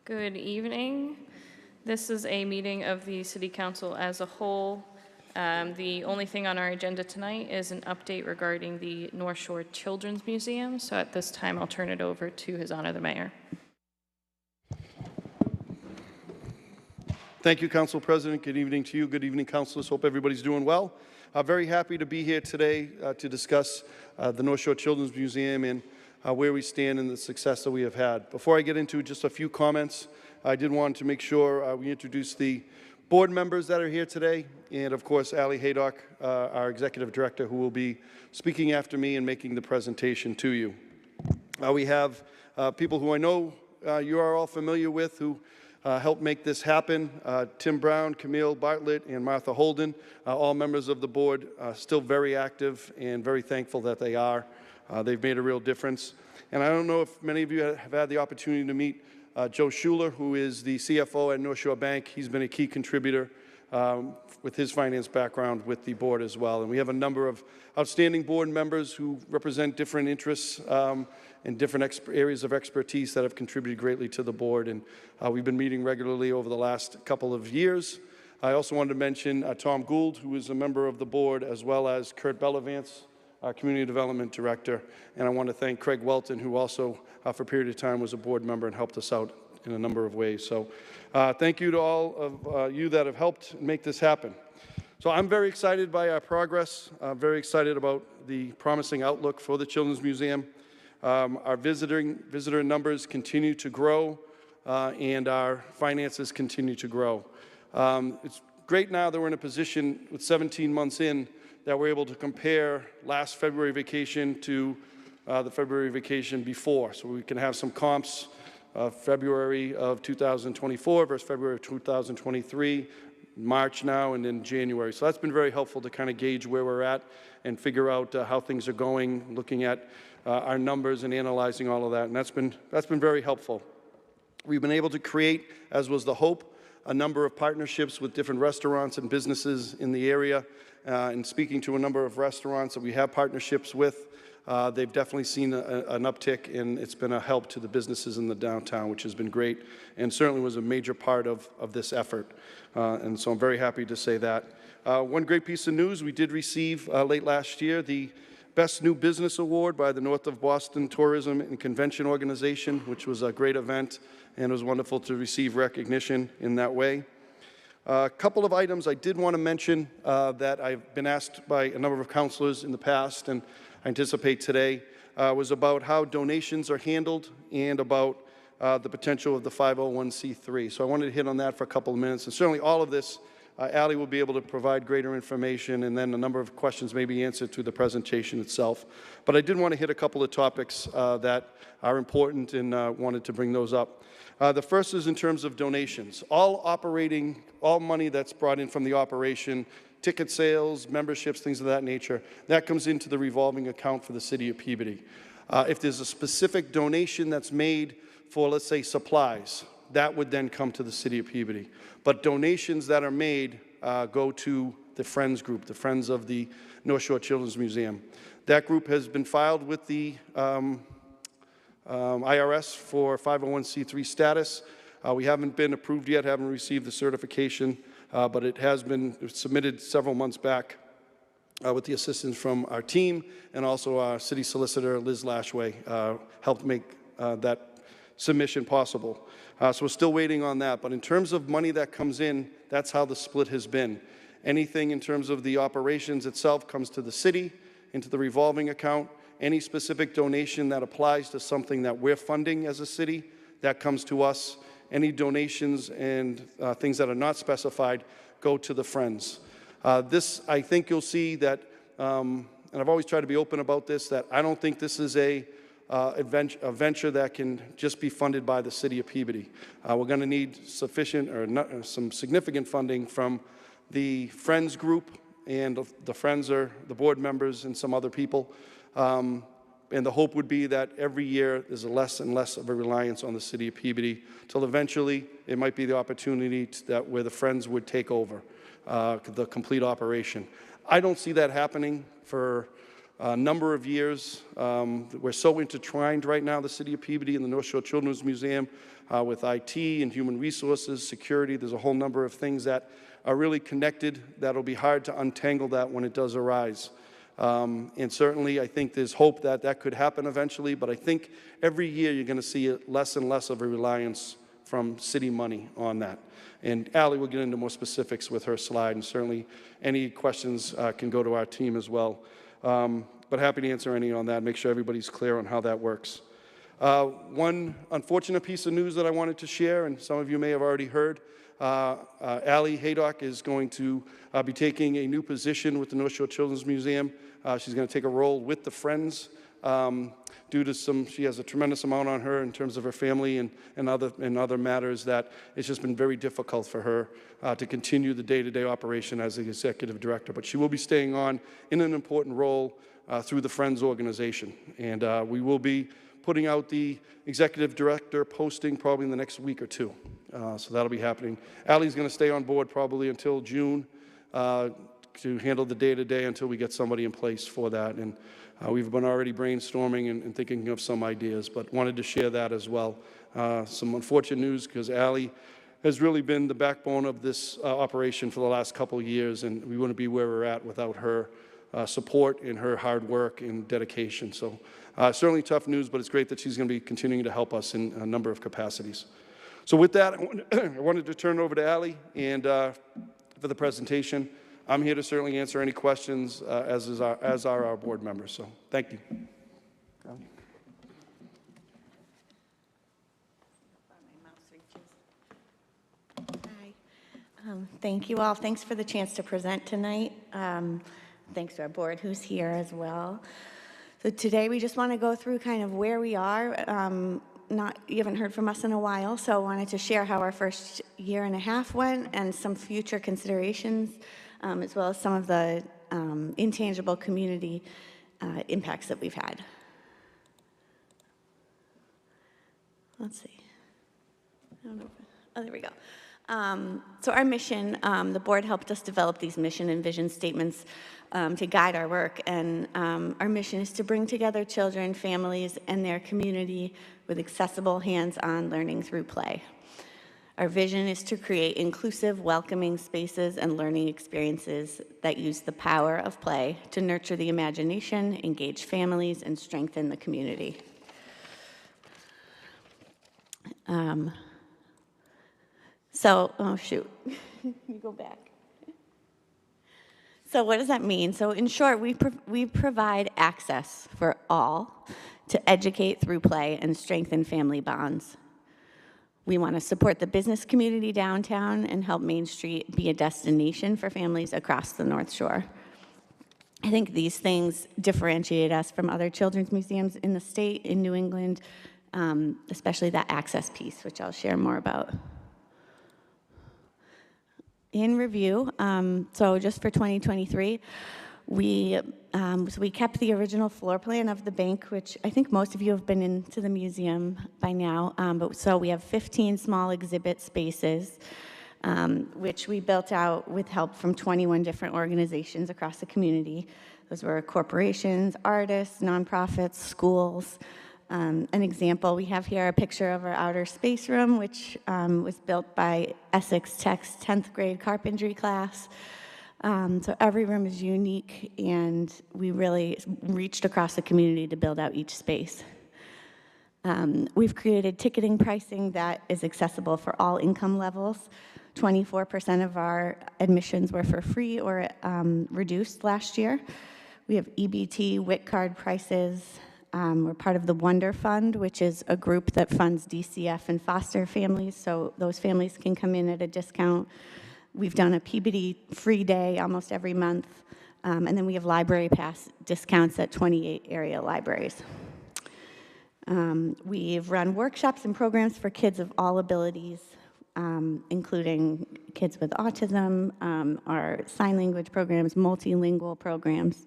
Good evening. This is a meeting of the City Council as a whole. The only thing on our agenda tonight is an update regarding the North Shore Children's Museum. So at this time, I'll turn it over to His Honor the Mayor. Thank you, Council President. Good evening to you. Good evening, councilors. Hope everybody's doing well. Very happy to be here today to discuss the North Shore Children's Museum and where we stand and the success that we have had. Before I get into just a few comments, I did want to make sure we introduce the board members that are here today, and of course, Ali Haydock, our Executive Director, who will be speaking after me and making the presentation to you. We have people who I know you are all familiar with who helped make this happen. Tim Brown, Camille Bartlett, and Martha Holden, all members of the board, still very active and very thankful that they are. They've made a real difference. And I don't know if many of you have had the opportunity to meet Joe Schuler, who is the CFO at North Shore Bank. He's been a key contributor with his finance background with the board as well. And we have a number of outstanding board members who represent different interests and different areas of expertise that have contributed greatly to the board. And we've been meeting regularly over the last couple of years. I also wanted to mention Tom Gould, who is a member of the board, as well as Kurt Bellavance, our Community Development Director. And I want to thank Craig Welton, who also, for a period of time, was a board member and helped us out in a number of ways. So thank you to all of you that have helped make this happen. So I'm very excited by our progress, very excited about the promising outlook for the Children's Museum. Our visitor numbers continue to grow, and our finances continue to grow. It's great now that we're in a position with 17 months in that we're able to compare last February vacation to the February vacation before. So we can have some comps, February of 2024 versus February of 2023, March now, and then January. So that's been very helpful to kind of gauge where we're at and figure out how things are going, looking at our numbers and analyzing all of that. And that's been very helpful. We've been able to create, as was the hope, a number of partnerships with different restaurants and businesses in the area. And speaking to a number of restaurants that we have partnerships with, they've definitely seen an uptick, and it's been a help to the businesses in the downtown, which has been great and certainly was a major part of this effort. And so I'm very happy to say that. One great piece of news, we did receive late last year the Best New Business Award by the North of Boston Tourism and Convention Organization, which was a great event, and it was wonderful to receive recognition in that way. A couple of items I did want to mention that I've been asked by a number of councilors in the past, and I anticipate today, was about how donations are handled and about the potential of the 501c3. So I wanted to hit on that for a couple of minutes, and certainly all of this, Ali will be able to provide greater information, and then a number of questions may be answered through the presentation itself. But I did want to hit a couple of topics that are important, and wanted to bring those up. The first is in terms of donations. All money that's brought in from the operation, ticket sales, memberships, things of that nature, that comes into the revolving account for the City of Peabody. If there's a specific donation that's made for, let's say, supplies, that would then come to the City of Peabody. But donations that are made go to the Friends group, the Friends of the North Shore Children's Museum. That group has been filed with the IRS for 501c3 status. We haven't been approved yet, haven't received the certification, but it has been submitted several months back with the assistance from our team, and also our city solicitor, Liz Lashway, helped make that submission possible. So we're still waiting on that, but in terms of money that comes in, that's how the split has been. Anything in terms of the operations itself comes to the city, into the revolving account. Any specific donation that applies to something that we're funding as a city, that comes to us. Any donations and things that are not specified go to the Friends. This, I think you'll see that, and I've always tried to be open about this, that I don't think this is a venture that can just be funded by the City of Peabody. We're going to need sufficient or some significant funding from the Friends group, and the Friends are the board members and some other people. And the hope would be that every year there's less and less of a reliance on the City of Peabody, till eventually it might be the opportunity where the Friends would take over the complete operation. I don't see that happening for a number of years. We're so intertwined right now, the city of Peabody and the North Shore Children's Museum, with IT and human resources, security. There's a whole number of things that are really connected that'll be hard to untangle that when it does arise. And certainly, I think there's hope that that could happen eventually, but I think every year you're going to see less and less of a reliance from city money on that. And Allie will get into more specifics with her slide, and certainly any questions can go to our team as well. But happy to answer any on that, make sure everybody's clear on how that works. One unfortunate piece of news that I wanted to share, and some of you may have already heard, Allie Haydock is going to be taking a new position with the North Shore Children's Museum. She's going to take a role with the Friends due to she has a tremendous amount on her in terms of her family and other matters that it's just been very difficult for her to continue the day-to-day operation as the executive director. But she will be staying on in an important role through the Friends organization. And we will be putting out the executive director posting probably in the next week or two. So that'll be happening. Allie's going to stay on board probably until June to handle the day-to-day until we get somebody in place for that. And we've been already brainstorming and thinking of some ideas, but wanted to share that as well. Some unfortunate news because Allie has really been the backbone of this operation for the last couple of years, and we wouldn't be where we're at without her support and her hard work and dedication. So certainly tough news, but it's great that she's going to be continuing to help us in a number of capacities. So with that, I wanted to turn it over to Allie and for the presentation. I'm here to certainly answer any questions, as are our board members. So thank you. Hi. Thank you all. Thanks for the chance to present tonight. Thanks to our board who's here as well. So today we just want to go through kind of where we are. You haven't heard from us in a while, so I wanted to share how our first year and a half went and some future considerations, as well as some of the intangible community impacts that we've had. Let's see. I don't know. Oh, there we go. So our mission, the board helped us develop these mission and vision statements to guide our work, and our mission is to bring together children, families, and their community with accessible hands-on learning through play. Our vision is to create inclusive, welcoming spaces and learning experiences that use the power of play to nurture the imagination, engage families, and strengthen the community. Oh shoot, you go back. So what does that mean? So in short, we provide access for all to educate through play and strengthen family bonds. We want to support the business community downtown and help Main Street be a destination for families across the North Shore. I think these things differentiate us from other children's museums in the state, in New England, especially that access piece, which I'll share more about. In review, so just for 2023, we kept the original floor plan of the bank, which I think most of you have been into the museum by now. So we have 15 small exhibit spaces, which we built out with help from 21 different organizations across the community. Those were corporations, artists, nonprofits, schools. An example, we have here a picture of our outer space room, which was built by Essex Tech's 10th grade carpentry class. So every room is unique, and we really reached across the community to build out each space. We've created ticketing pricing that is accessible for all income levels. 24% of our admissions were for free or reduced last year. We have EBT, WIC card prices. We're part of the Wonder Fund, which is a group that funds DCF and foster families, so those families can come in at a discount. We've done a Peabody free day almost every month, and then we have library pass discounts at 28 area libraries. We've run workshops and programs for kids of all abilities, including kids with autism, our sign language programs, multilingual programs.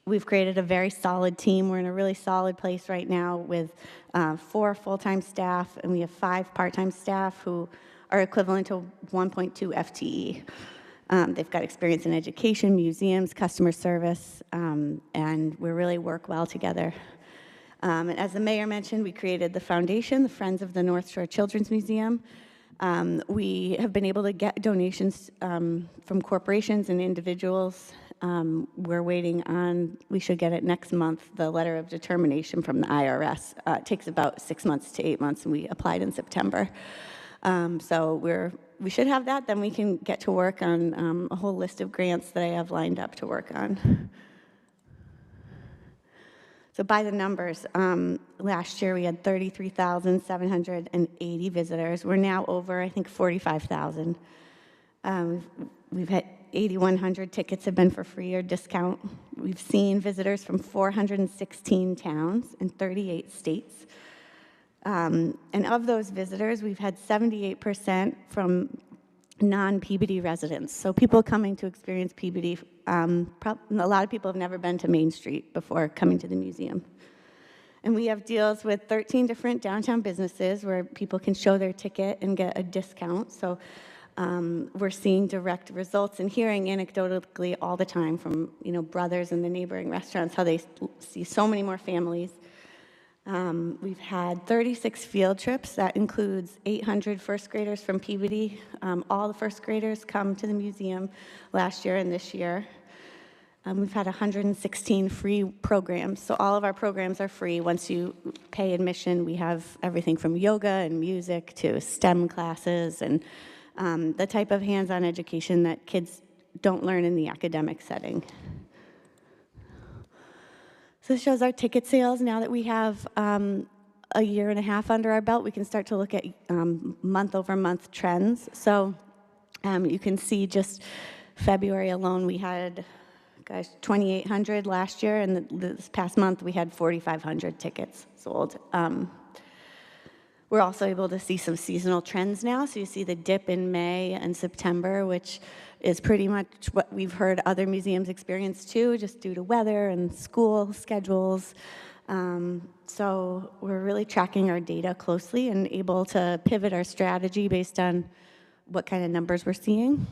We've created a very solid team. We're in a really solid place right now with 4 full-time staff, and we have 5 part-time staff who are equivalent to 1.2 FTE. They've got experience in education, museums, customer service, and we really work well together. And as the mayor mentioned, we created the foundation, the Friends of the North Shore Children's Museum. We have been able to get donations from corporations and individuals. We're waiting on, we should get it next month, the letter of determination from the IRS. It takes about 6 months to 8 months, and we applied in September. So we should have that, then we can get to work on a whole list of grants that I have lined up to work on. So by the numbers, last year we had 33,780 visitors. We're now over, I think, 45,000. We've had 8,100 tickets have been for free or discount. We've seen visitors from 416 towns in 38 states. And of those visitors, we've had 78% from non-Peabody residents. So people coming to experience Peabody, a lot of people have never been to Main Street before coming to the museum. And we have deals with 13 different downtown businesses where people can show their ticket and get a discount. So we're seeing direct results and hearing anecdotally all the time from brothers in the neighboring restaurants how they see so many more families. We've had 36 field trips. That includes 800 first graders from Peabody. All the first graders come to the museum last year and this year. We've had 116 free programs. So all of our programs are free. Once you pay admission, we have everything from yoga and music to STEM classes and the type of hands-on education that kids don't learn in the academic setting. So this shows our ticket sales. Now that we have a year and a half under our belt, we can start to look at month-over-month trends. So you can see just February alone, we had, 2,800 last year, and this past month we had 4,500 tickets sold. We're also able to see some seasonal trends now. So you see the dip in May and September, which is pretty much what we've heard other museums experience too, just due to weather and school schedules. So we're really tracking our data closely and able to pivot our strategy based on what kind of numbers we're seeing.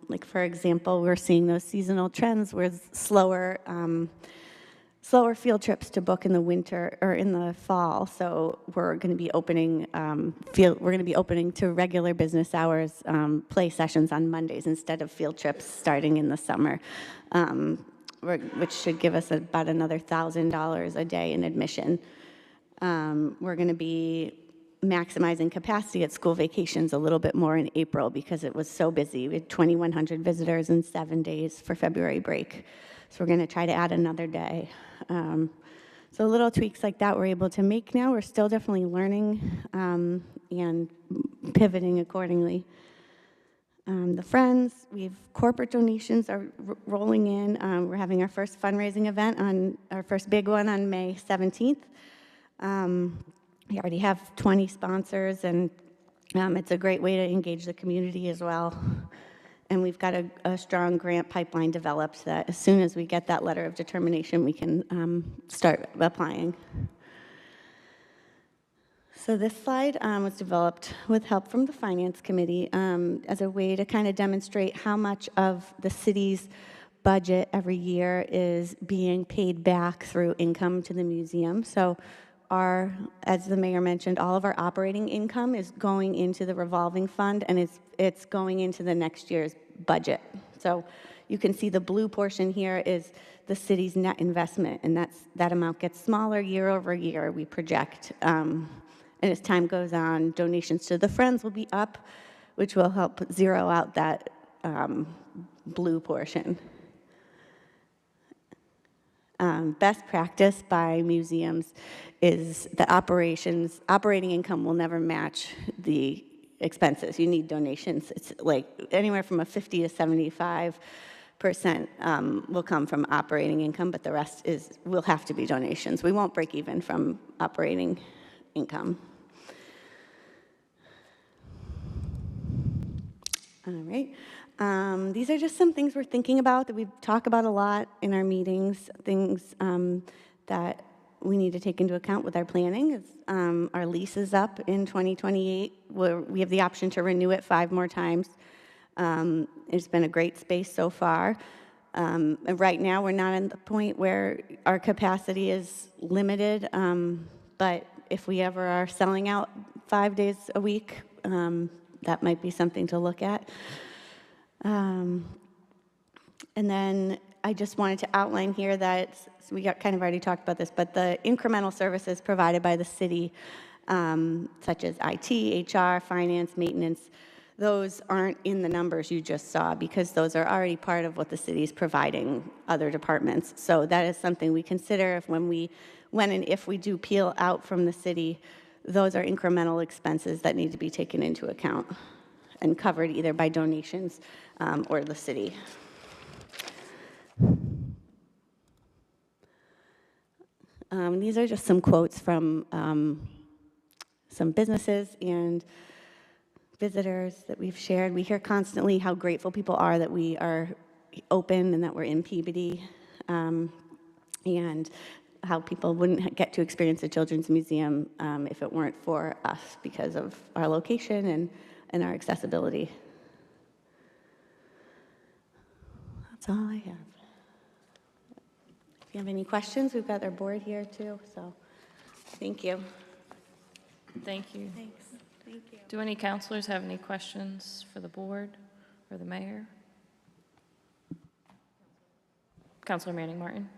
Like for example, we're seeing those seasonal trends with slower field trips to book in the winter or in the fall. So we're going to be opening to regular business hours play sessions on Mondays instead of field trips starting in the summer, which should give us about another $1,000 a day in admission. We're going to be maximizing capacity at school vacations a little bit more in April because it was so busy. We had 2,100 visitors in 7 days for February break. So we're going to try to add another day. So little tweaks like that we're able to make now. We're still definitely learning and pivoting accordingly. The Friends, corporate donations are rolling in. We're having our first fundraising event our first big one on May 17th. We already have 20 sponsors, and it's a great way to engage the community as well. And we've got a strong grant pipeline developed that as soon as we get that letter of determination, we can start applying. So this slide was developed with help from the Finance Committee as a way to kind of demonstrate how much of the city's budget every year is being paid back through income to the museum. So as the mayor mentioned, all of our operating income is going into the revolving fund, and it's going into the next year's budget. So you can see the blue portion here is the city's net investment, and that amount gets smaller year over year, we project. And as time goes on, donations to the Friends will be up, which will help zero out that blue portion. Best practice by museums is that operating income will never match the expenses. You need donations. It's like anywhere from a 50 to 75% will come from operating income, but the rest will have to be donations. We won't break even from operating income. All right. These are just some things we're thinking about that we talk about a lot in our meetings, things that we need to take into account with our planning is our lease is up in 2028, where we have the option to renew it 5 more times. It's been a great space so far. And right now, we're not at the point where our capacity is limited, but if we ever are selling out 5 days a week, that might be something to look at. And then I just wanted to outline here that, so we got kind of already talked about this, but the incremental services provided by the city, such as IT, HR, finance, maintenance, those aren't in the numbers you just saw because those are already part of what the city is providing other departments. So that is something we consider if when and if we do peel out from the city, those are incremental expenses that need to be taken into account and covered either by donations or the city. These are just some quotes from some businesses and visitors that we've shared. We hear constantly how grateful people are that we are open and that we're in Peabody, and how people wouldn't get to experience the Children's Museum if it weren't for us because of our location and our accessibility. That's all I have. If you have any questions, we've got our board here too, so thank you. Thank you. Thanks. Thank you. Do any counselors have any questions for the board or the mayor? Councilor Manning Martin.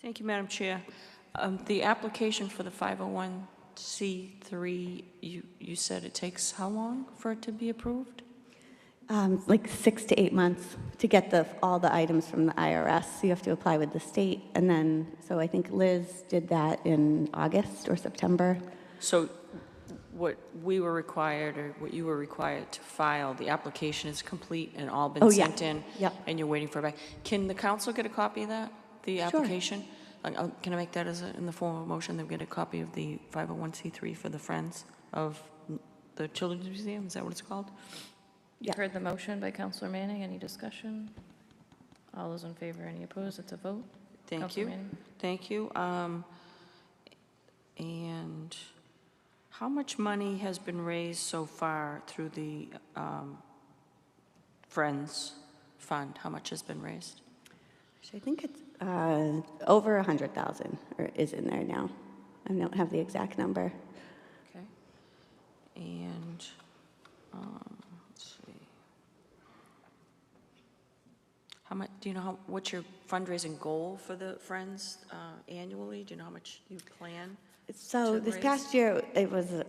Thank you, Madam Chair. The application for the 501c3, you said it takes how long for it to be approved? Like 6 to 8 months to get all the items from the IRS. So you have to apply with the state, and then, so I think Liz did that in August or September. So what we were required, or what you were required to file, the application is complete and all been sent in? Yep. And you're waiting for it back. Can the council get a copy of that, the application? Can I make that in the form of a motion, that we get a copy of the 501c3 for the Friends of the Children's Museum? Is that what it's called? You've heard the motion by Councilor Manning. Any discussion? All those in favor, any opposed? It's a vote. Thank Councilor you. Manning. Thank you. And how much money has been raised so far through the Friends Fund? How much has been raised? Actually, I think it's over 100,000 is in there now. I don't have the exact number. Okay. And let's see. How much? Do you know what's your fundraising goal for the Friends annually? Do you know how much you plan? So to this raise? past year, it was,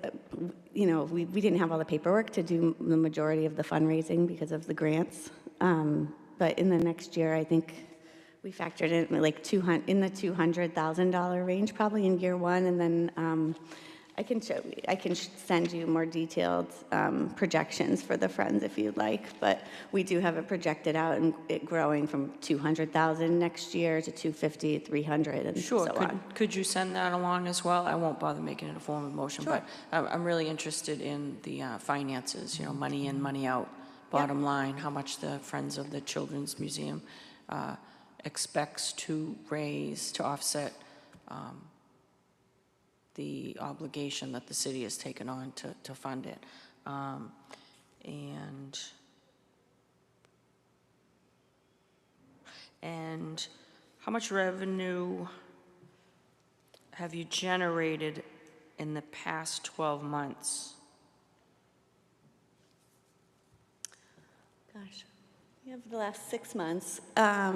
we didn't have all the paperwork to do the majority of the fundraising because of the grants. But in the next year, I think we factored in like in the $200,000 range, probably in year one, and then I can send you more detailed projections for the Friends if you'd like. But we do have it projected out and it growing from 200,000 next year to 250, 300, and Sure. so on. Could you send that along as well? I won't bother making it a form of motion, Sure. but I'm really interested in the finances, money in, money out, bottom line, how much the Friends of the Children's Museum expects to raise to offset the obligation that the city has taken on to fund it. And how much revenue have you generated in the past 12 months? Gosh, we have the last 6 months. I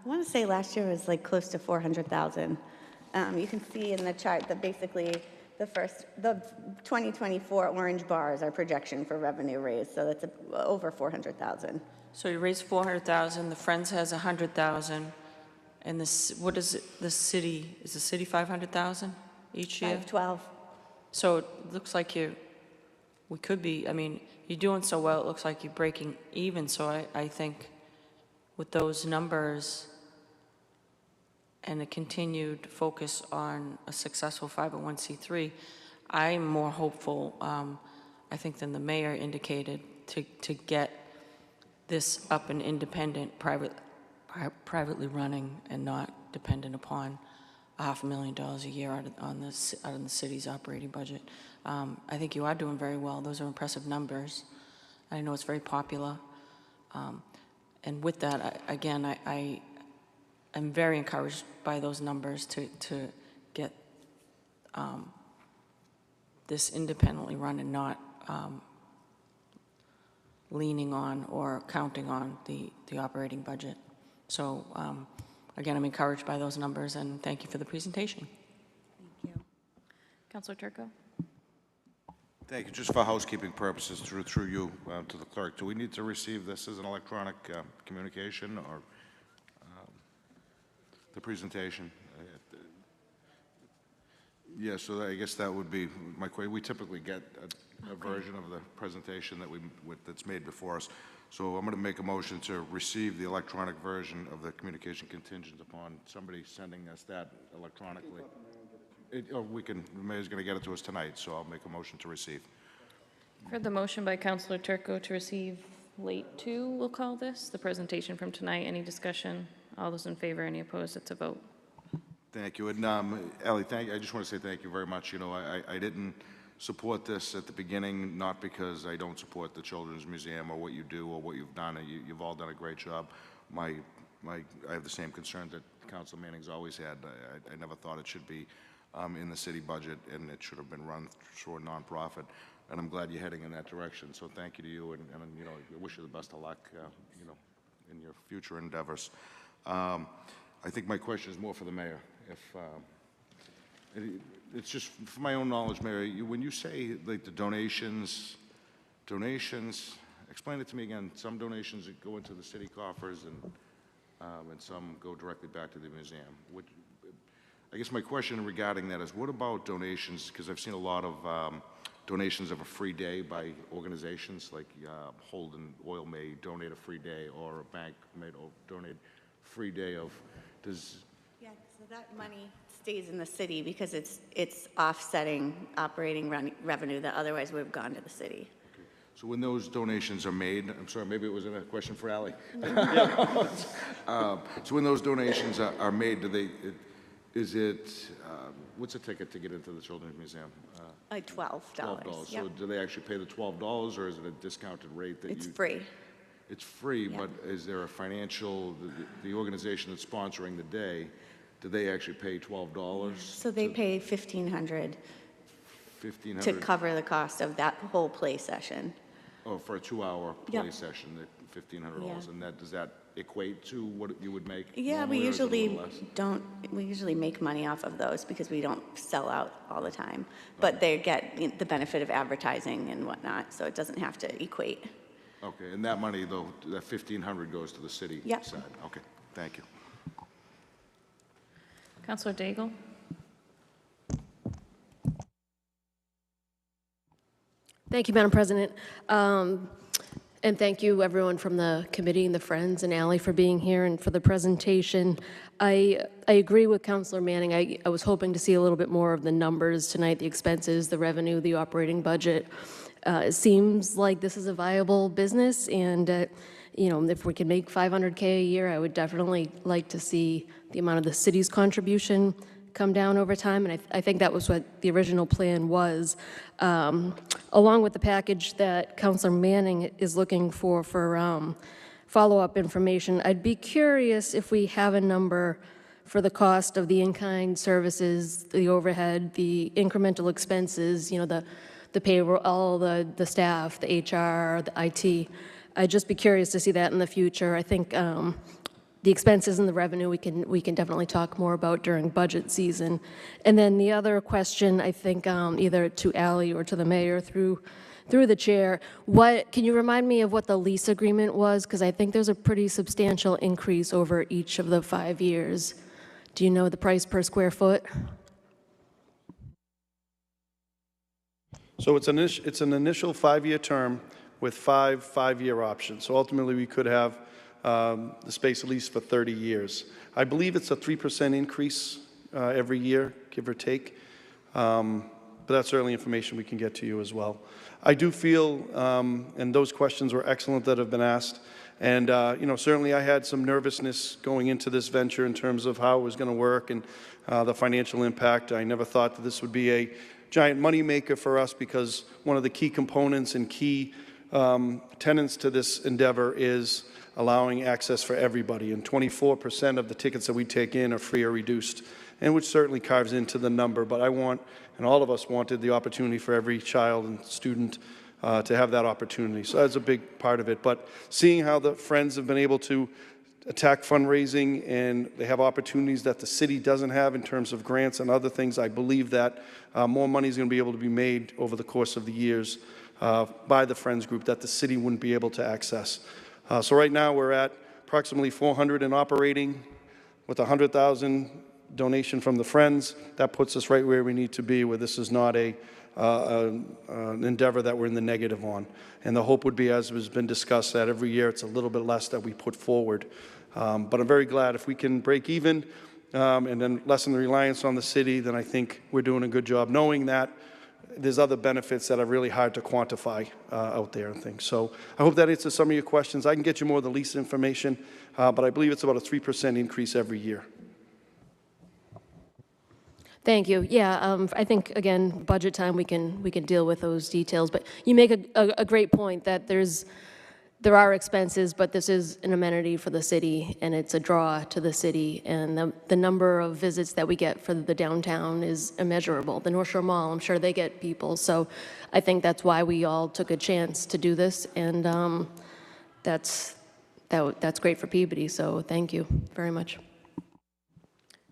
want to say last year was like close to 400,000. You can see in the chart that basically the 2024 orange bar is our projection for revenue raised, so that's over 400,000. So you raised 400,000, the Friends has 100,000, and what is it, the city, is the city 500,000 each year? 512. So it looks like you're doing so well, it looks like you're breaking even, so I think with those numbers and a continued focus on a successful 501c3, I'm more hopeful, I think, than the mayor indicated, to get this up and independent, privately running and not dependent upon $500,000 a year out of the city's operating budget. I think you are doing very well. Those are impressive numbers. I know it's very popular. And with that, I'm very encouraged by those numbers to get this independently run and not leaning on or counting on the operating budget. So again, I'm encouraged by those numbers, and thank you for the presentation. Thank you. Councilor Turco? Thank you. Just for housekeeping purposes, through you to the clerk, do we need to receive this as an electronic communication or the presentation? Yeah, so I guess that would be my question. We typically get a version of the presentation that's made before us. So I'm going to make a motion to receive the electronic version of the communication contingent upon somebody sending us that electronically. The mayor's going to get it to us tonight, so I'll make a motion to receive. Heard the motion by Councilor Turco to receive late 2, we'll call this, the presentation from tonight. Any discussion? All those in favor, any opposed? It's a vote. Thank you. And Ally, I just want to say thank you very much. You know, I didn't support this at the beginning, not because I don't support the Children's Museum or what you do or what you've done. You've all done a great job. I have the same concerns that Council Manning's always had. I never thought it should be in the city budget, and it should have been run through a nonprofit. And I'm glad you're heading in that direction. So thank you to you, and you know, I wish you the best of luck, you know, in your future endeavors. I think my question is more for the mayor. It's just for my own knowledge, Mayor, when you say like the donations, explain it to me again. Some donations that go into the city coffers and some go directly back to the museum. I guess my question regarding that is, what about donations? Because I've seen a lot of donations of a free day by organizations like Holden Oil may donate a free day, or a bank may donate a free day of, Yeah, so that money stays in the city because it's offsetting operating revenue that otherwise would have gone to the city. So when those donations are made, I'm sorry, maybe it was a question for Ally. So when those donations are made, what's a ticket to get into the Children's Museum? Like $12. $12. Yep. So do they actually pay the $12, or is it a discounted rate that It's free. It's free, Yeah. but is there a financial, the organization that's sponsoring the day, do they actually pay $12? So they pay $1,500 $1,500? to cover the cost of that whole play session. Oh, for a 2-hour play Yep. session, $1,500. Yeah. And does that equate to what you would make Yeah, normally, we or is it a usually little less? don't, we usually make money off of those because we don't sell out all the time. But they get the benefit of advertising and whatnot, so it doesn't have to equate. Okay, and that money, though, that $1,500 goes to the city Yep. side? Okay, thank you. Councilor Daigle? Thank you, Madam President. And thank you, everyone from the committee and the Friends and Ally for being here and for the presentation. I agree with Councilor Manning. I was hoping to see a little bit more of the numbers tonight, the expenses, the revenue, the operating budget. It seems like this is a viable business, and you know, if we can make $500K a year, I would definitely like to see the amount of the city's contribution come down over time, and I think that was what the original plan was, along with the package that Councilor Manning is looking for follow-up information. I'd be curious if we have a number for the cost of the in-kind services, the overhead, the incremental expenses, you know, the payroll, all the staff, the HR, the IT. I'd just be curious to see that in the future. I think the expenses and the revenue we can definitely talk more about during budget season. And then the other question, I think either to Ally or to the mayor through the chair, can you remind me of what the lease agreement was? Because I think there's a pretty substantial increase over each of the 5 years. Do you know the price per square foot? So it's an initial 5-year term with 5-year options. So ultimately, we could have the space leased for 30 years. I believe it's a 3% increase every year, give or take. But but that's certainly information we can get to you as well. I do feel, and those questions were excellent that have been asked, and certainly I had some nervousness going into this venture in terms of how it was going to work and the financial impact. I never thought that this would be a giant moneymaker for us, because one of the key components and key tenets to this endeavor is allowing access for everybody, and 24% of the tickets that we take in are free or reduced, and which certainly carves into the number. But I want, and all of us wanted, the opportunity for every child and student to have that opportunity. So that's a big part of it. But seeing how the Friends have been able to attack fundraising, and they have opportunities that the city doesn't have in terms of grants and other things, I believe that more money is going to be able to be made over the course of the years by the Friends group that the city wouldn't be able to access. So right now we're at approximately 400 in operating with 100,000 donation from the Friends. That puts us right where we need to be, where this is not an endeavor that we're in the negative on. And the hope would be, as has been discussed, that every year it's a little bit less that we put forward. But I'm very glad if we can break even and then lessen the reliance on the city, then I think we're doing a good job, knowing that there's other benefits that are really hard to quantify out there and things. So I hope that answers some of your questions. I can get you more of the lease information, but I believe it's about a 3% increase every year. Thank you. Yeah, I think, again, budget time, we can deal with those details. But you make a great point that there are expenses, but this is an amenity for the city, and it's a draw to the city. And the number of visits that we get for the downtown is immeasurable. The North Shore Mall, I'm sure they get people. So I think that's why we all took a chance to do this. And that's great for Peabody. So thank you very much.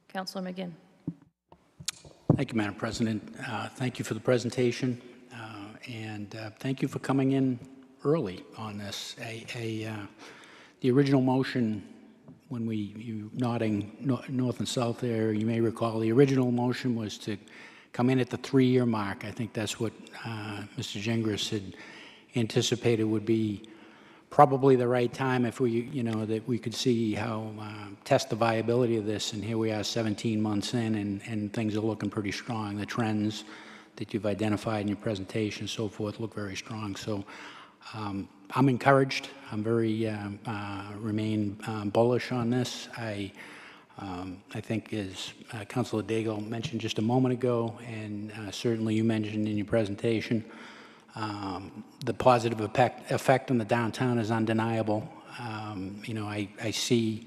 Councilor McGinn. Thank you, Madam President. Thank you for the presentation, and thank you for coming in early on this. The original motion, when you nodding north and south there, you may recall the original motion was to come in at the 3-year mark. I think that's what Mr. Gingras had anticipated would be probably the right time if that we could see how test the viability of this. And here we are 17 months in, and things are looking pretty strong. The trends that you've identified in your presentation and so forth look very strong. So I'm encouraged. I'm very remain bullish on this. I think, as Councilor Daigle mentioned just a moment ago, and certainly you mentioned in your presentation, the positive effect on the downtown is undeniable. I see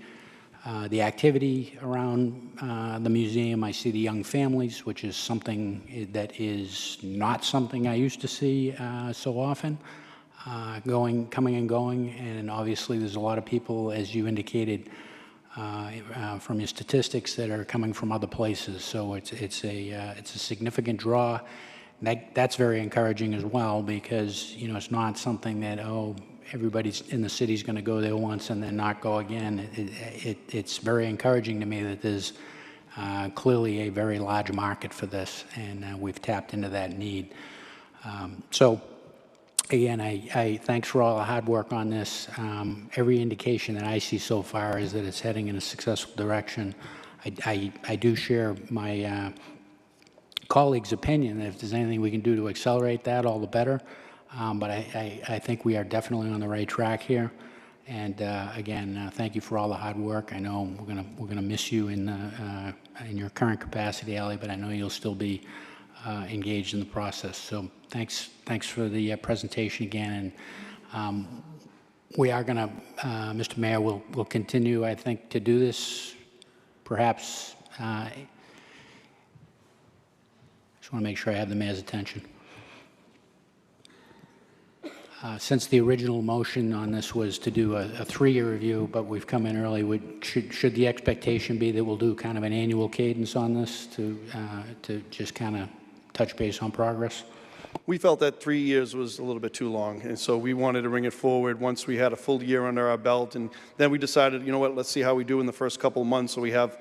the activity around the museum. I see the young families, which is something that is not something I used to see so often, coming and going. And obviously there's a lot of people, as you indicated, from your statistics, that are coming from other places. So it's a significant draw. That's very encouraging as well, because it's not something that everybody's in the city's going to go there once and then not go again. It's very encouraging to me that there's clearly a very large market for this, and we've tapped into that need. So again, I thanks for all the hard work on this. Every indication that I see so far is that it's heading in a successful direction. I do share my colleague's opinion that if there's anything we can do to accelerate that, all the better. But I think we are definitely on the right track here. And again, thank you for all the hard work. I know we're gonna miss you in your current capacity, Ally, but I know you'll still be engaged in the process. So thanks for the presentation again. And we are gonna, Mr. Mayor, we'll continue, I think, to do this. Perhaps. I want to make sure I have the mayor's attention. Since the original motion on this was to do a 3-year review, but we've come in early, should the expectation be that we'll do kind of an annual cadence on this to just kind of touch base on progress? We felt that 3 years was a little bit too long, and so we wanted to bring it forward once we had a full year under our belt, and then we decided, you know what, let's see how we do in the first couple of months, so we have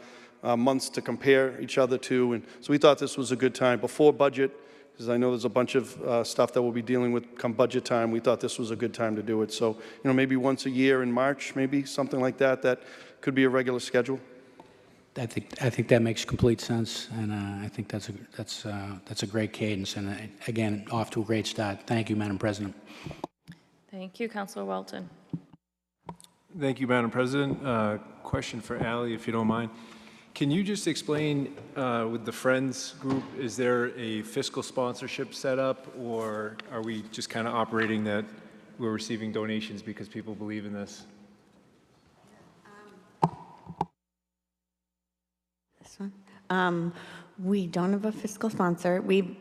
months to compare each other to. And so we thought this was a good time before budget, because I know there's a bunch of stuff that we'll be dealing with come budget time. We thought this was a good time to do it. So, maybe once a year in March, maybe something like that, that could be a regular schedule. I think that makes complete sense, and I think that's a great cadence, and again, off to a great start. Thank you, Madam President. Thank you, Councilor Walton. Thank you, Madam President. Question for Ally, if you don't mind. Can you just explain with the Friends group, is there a fiscal sponsorship set up, or are we just kind of operating that we're receiving donations because people believe in this? This one. We don't have a fiscal sponsor. We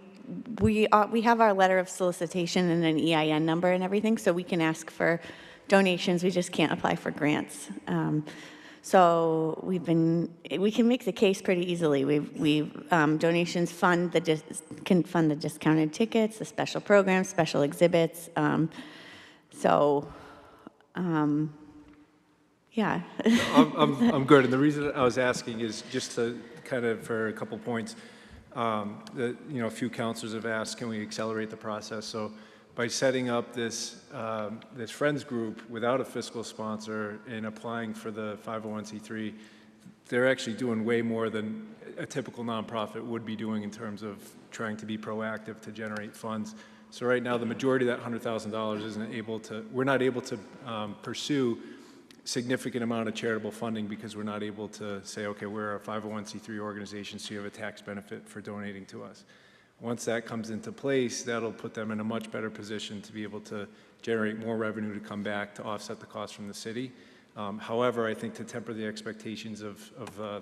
have our letter of solicitation and an EIN number and everything, so we can ask for donations. We just can't apply for grants. So we can make the case pretty easily. Donations can fund the discounted tickets, the special programs, special exhibits. Yeah. I'm good, and the reason I was asking is just to kind of, for a couple points, a few councilors have asked, can we accelerate the process? So by setting up this Friends group without a fiscal sponsor and applying for the 501c3, they're actually doing way more than a typical nonprofit would be doing in terms of trying to be proactive to generate funds. So right now, the majority of that $100,000 we're not able to pursue significant amount of charitable funding because we're not able to say, okay, we're a 501c3 organization, so you have a tax benefit for donating to us. Once that comes into place, that'll put them in a much better position to be able to generate more revenue to come back to offset the costs from the city. However, I think to temper the expectations of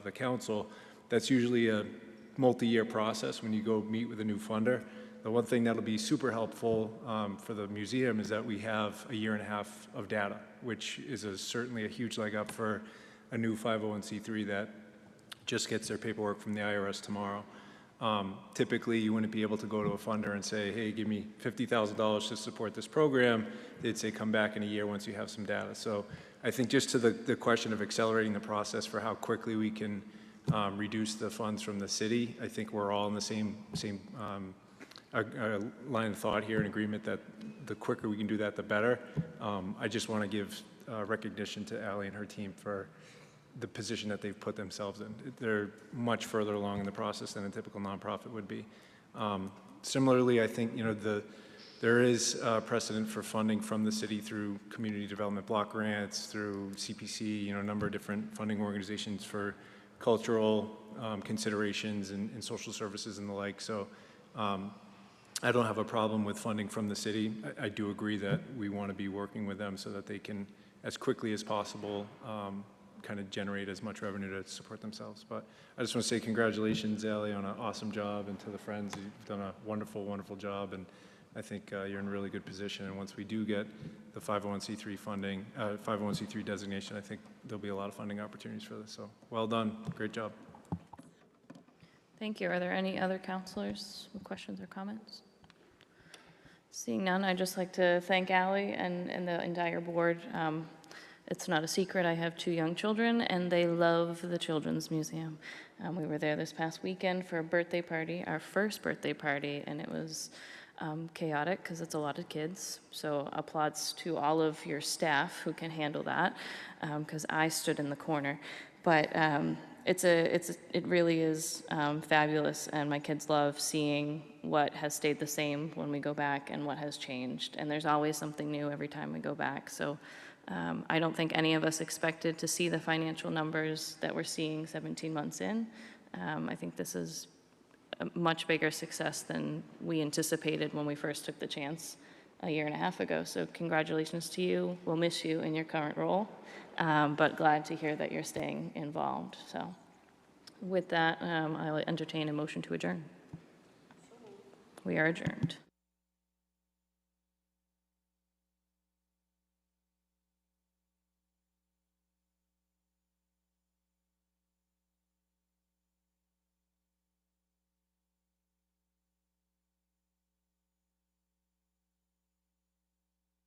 the council, that's usually a multi-year process when you go meet with a new funder. The one thing that'll be super helpful for the museum is that we have a year and a half of data, which is certainly a huge leg up for a new 501c3 that just gets their paperwork from the IRS tomorrow. Typically, you wouldn't be able to go to a funder and say, hey, give me $50,000 to support this program. They'd say, come back in a year once you have some data. So I think just to the question of accelerating the process for how quickly we can reduce the funds from the city, I think we're all in the same line of thought here in agreement that the quicker we can do that, the better. I just want to give recognition to Ally and her team for the position that they've put themselves in. They're much further along in the process than a typical nonprofit would be. Similarly, I think there is precedent for funding from the city through community development block grants, through CPC, a number of different funding organizations for cultural considerations and social services and the like. So I don't have a problem with funding from the city. I do agree that we want to be working with them so that they can, as quickly as possible, kind of generate as much revenue to support themselves. But I just want to say congratulations, Ally, on an awesome job, and to the Friends, you've done a wonderful, wonderful job, and I think you're in a really good position. And once we do get the 501c3 funding, 501c3 designation, I think there'll be a lot of funding opportunities for this. So well done, great job. Thank you. Are there any other councilors with questions or comments? Seeing none, I'd just like to thank Ally and the entire board. It's not a secret, I have 2 young children, and they love the Children's Museum. We were there this past weekend for a birthday party, our first birthday party, and it was chaotic because it's a lot of kids. So applauds to all of your staff who can handle that, because I stood in the corner. But it really is fabulous, and my kids love seeing what has stayed the same when we go back and what has changed. And there's always something new every time we go back. So I don't think any of us expected to see the financial numbers that we're seeing 17 months in. I think this is a much bigger success than we anticipated when we first took the chance a year and a half ago. So congratulations to you. We'll miss you in your current role, but glad to hear that you're staying involved. So with that, I'll entertain a motion to adjourn. We are adjourned.